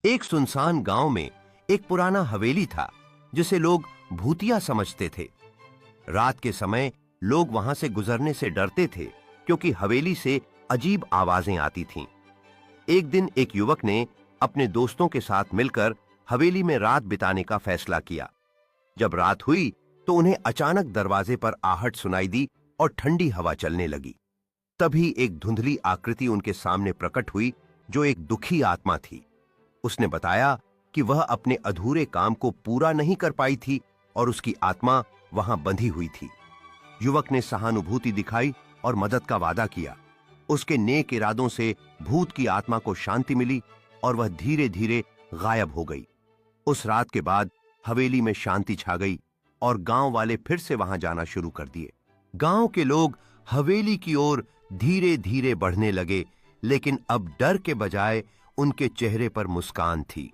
एक सुनसान गांव में एक पुराना हवेली था जिसे लोग भूतिया समझते थे। रात के समय लोग वहां से गुजरने से डरते थे क्योंकि हवेली से अजीब आवाजें आती थीं। एक दिन एक युवक ने अपने दोस्तों के साथ मिलकर हवेली में रात बिताने का फैसला किया। जब रात हुई तो उन्हें अचानक दरवाजे पर आहट सुनाई दी और ठंडी हवा चलने लगी। तभी एक धुंधली आकृति उनके सामने प्रकट हुई जो एक दुखी आत्मा थी। उसने बताया कि वह अपने अधूरे काम को पूरा नहीं कर पाई थी और उसकी आत्मा वहां बंधी हुई थी। युवक ने सहानुभूति दिखाई और मदद का वादा किया। उसके नेक इरादों से भूत की आत्मा को शांति मिली और वह धीरे धीरे गायब हो गई। उस रात के बाद हवेली में शांति छा गई और गांव वाले फिर से वहां जाना शुरू कर दिए। गांव के लोग हवेली की ओर धीरे धीरे बढ़ने लगे, लेकिन अब डर के बजाय उनके चेहरे पर मुस्कान थी।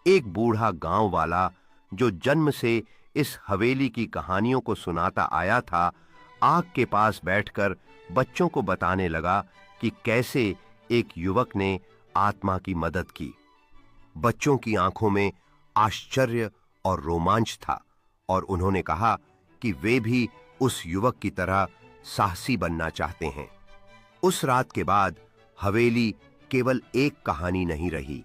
एक बूढ़ा गांव वाला जो जन्म से इस हवेली की कहानियों को सुनाता आया था, आग के पास बैठकर बच्चों को बताने लगा कि कैसे एक युवक ने आत्मा की मदद की। बच्चों की आंखों में आश्चर्य और रोमांच था और उन्होंने कहा कि वे भी उस युवक की तरह साहसी बनना चाहते हैं। उस रात के बाद हवेली केवल एक कहानी नहीं रही,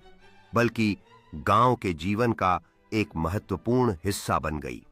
बल्कि गांव के जीवन का एक महत्वपूर्ण हिस्सा बन गई।